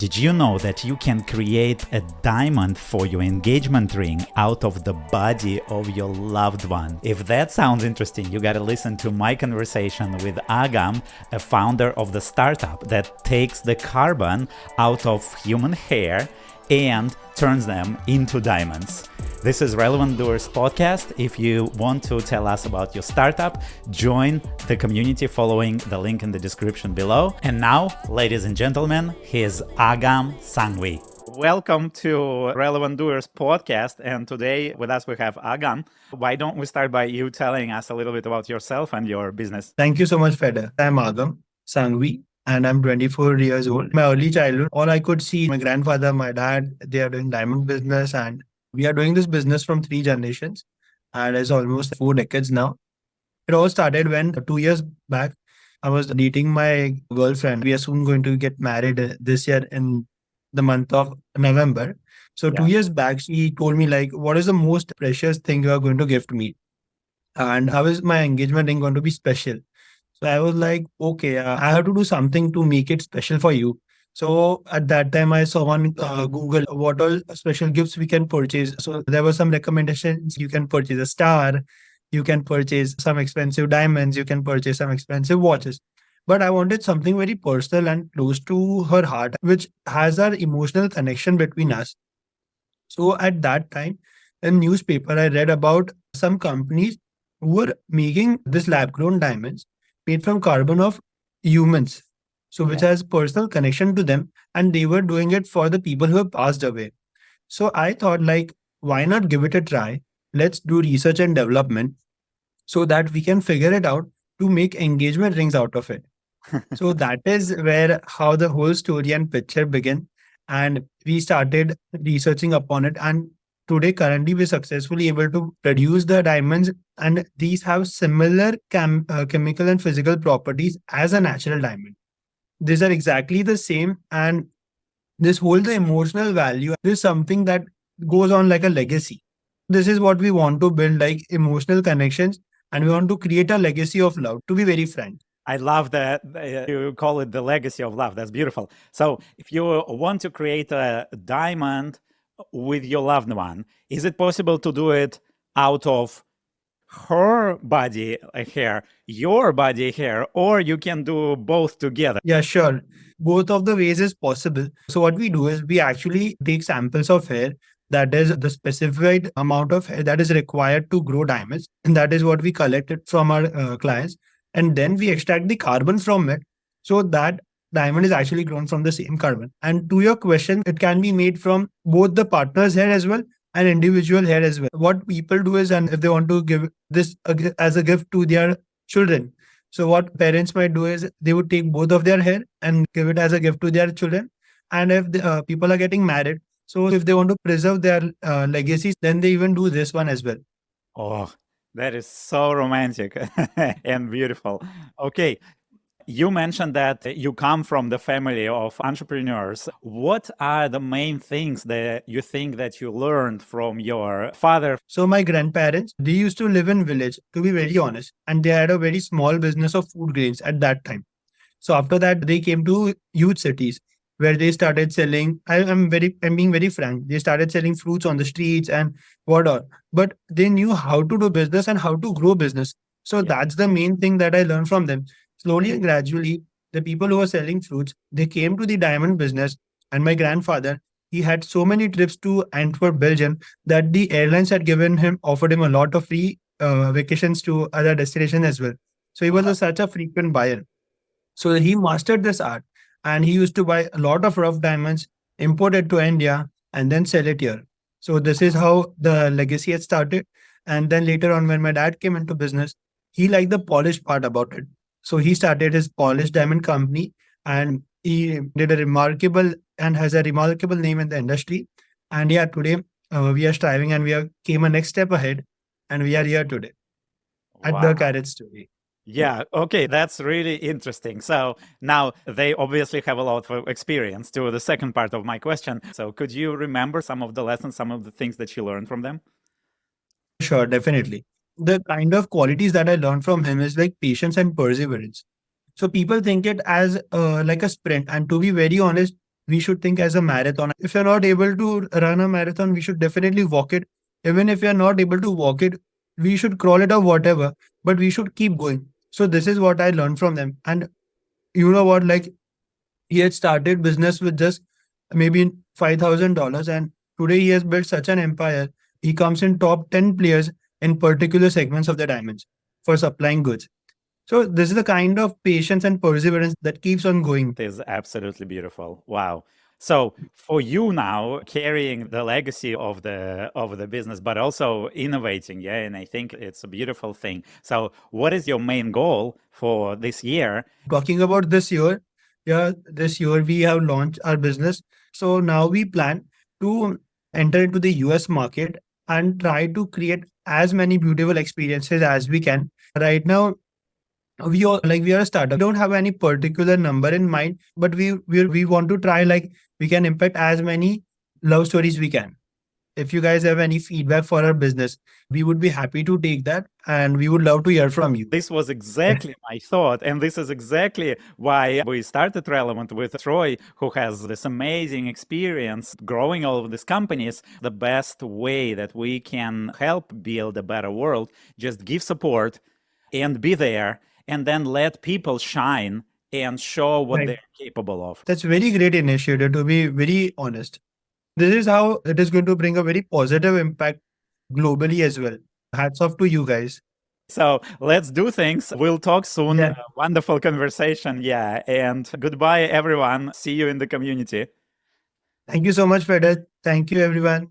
Did you know that you can create a diamond for your engagement ring out of the body of your loved one? If that sounds interesting, you gotta listen to my conversation with Aagam, a founder of the startup that takes the carbon out of human hair and turns them into diamonds. This is Relevant Doers podcast. If you want to tell us about your startup, join the community following the link in the description below. And now, ladies and gentlemen, here's Aagam Sanghavi. Welcome to Relevant Doers podcast. And today with us we have Aagam. Why don't we start by you telling us a little bit about yourself and your business? Thank you so much, Feder. I'm Aagam Sanghavi and I'm 24 years old. My early childhood, all I could see, my grandfather, my dad, they are doing diamond business, and we are doing this business from 3 generations, and it's almost 4 decades now. It all started when 2 years back, I was dating my girlfriend. We are soon going to get married this year in the month of November. So 2 years back, she told me, like, what is the most precious thing you are going to give to me? And how is my engagement ring going to be special? So I was like, okay, I have to do something to make it special for you. So at that time, I saw on Google what all special gifts we can purchase. So there were some recommendations. You can purchase a star, you can purchase some expensive diamonds, you can purchase some expensive watches. But I wanted something very personal and close to her heart, which has our emotional connection between us. So at that time, in newspaper, I read about some companies who were making this lab grown diamonds made from carbon of humans. So which has personal connection to them, and they were doing it for the people who have passed away. So I thought, like, why not give it a try? Let's do research and development so that we can figure it out to make engagement rings out of it. So that is where how the whole story and picture began. And we started researching upon it. And today, currently, we're successfully able to produce the diamonds. And these have similar chemical and physical properties as a natural diamond. These are exactly the same. And this whole the emotional value is something that goes on like a legacy. This is what we want to build, like emotional connections. And we want to create a legacy of love, to be very frank. I love that you call it the legacy of love. That's beautiful. So if you want to create a diamond with your loved one, is it possible to do it out of her body hair, your body hair, or you can do both together? Yeah, sure. Both of the ways is possible. So what we do is we actually take samples of hair, that is the specified amount of hair that is required to grow diamonds. And that is what we collected from our clients. And then we extract the carbon from it. So that diamond is actually grown from the same carbon. And to your question, it can be made from both the partner's hair as well and individual hair as well. What people do is, and if they want to give this as a gift to their children, so what parents might do is they would take both of their hair and give it as a gift to their children. And if the, people are getting married, so if they want to preserve their legacies, then they even do this one as well. Oh, that is so romantic and beautiful. Okay. You mentioned that you come from the family of entrepreneurs. What are the main things that you think that you learned from your father? So my grandparents, they used to live in village, to be very honest, and they had a very small business of food grains at that time. So after that, they came to huge cities where they started selling. I'm being very frank. They started selling fruits on the streets and whatnot. But they knew how to do business and how to grow business. So that's the main thing that I learned from them. Slowly and gradually, the people who were selling fruits, they came to the diamond business. And my grandfather, he had so many trips to Antwerp, Belgium, that the airlines had offered him a lot of free vacations to other destinations as well. So he was such a frequent buyer. So he mastered this art, and he used to buy a lot of rough diamonds, import it to India, and then sell it here. So this is how the legacy had started. And then later on, when my dad came into business, he liked the polished part about it. So he started his polished diamond company, and he did a remarkable and has a remarkable name in the industry. And yeah, today we are striving and we have came a next step ahead, and we are here today at the Carrot Story. Yeah, okay, that's really interesting. So now they obviously have a lot of experience to the second part of my question. So could you remember some of the lessons, some of the things that you learned from them? Sure, definitely. The kind of qualities that I learned from him is like patience and perseverance. So people think it as like a sprint. And to be very honest, we should think as a marathon. If you're not able to run a marathon, we should definitely walk it. Even if you're not able to walk it, we should crawl it or whatever, but we should keep going. So this is what I learned from them. And you know what? Like, he had started business with just maybe $5,000, and today he has built such an empire. He comes in top 10 players in particular segments of the diamonds for supplying goods. So this is the kind of patience and perseverance that keeps on going. It is absolutely beautiful. Wow. So for you now, carrying the legacy of the business, but also innovating, yeah, and I think it's a beautiful thing. So what is your main goal for this year? Talking about this year, yeah, this year we have launched our business. So now we plan to enter into the US market and try to create as many beautiful experiences as we can. Right now, we are a startup. We don't have any particular number in mind, but we want to try, like, we can impact as many love stories we can. If you guys have any feedback for our business, we would be happy to take that, and we would love to hear from you. This was exactly my thought. And this is exactly why we started Relevant with Troy, who has this amazing experience growing all of these companies. The best way that we can help build a better world, just give support and be there, and then let people shine and show what Right. they're capable of. That's very great initiative, to be very honest. This is how it is going to bring a very positive impact globally as well. Hats off to you guys. So let's do things. We'll talk soon. Yeah. Wonderful conversation. Yeah. And goodbye, everyone. See you in the community. Thank you so much, Fedor. Thank you, everyone.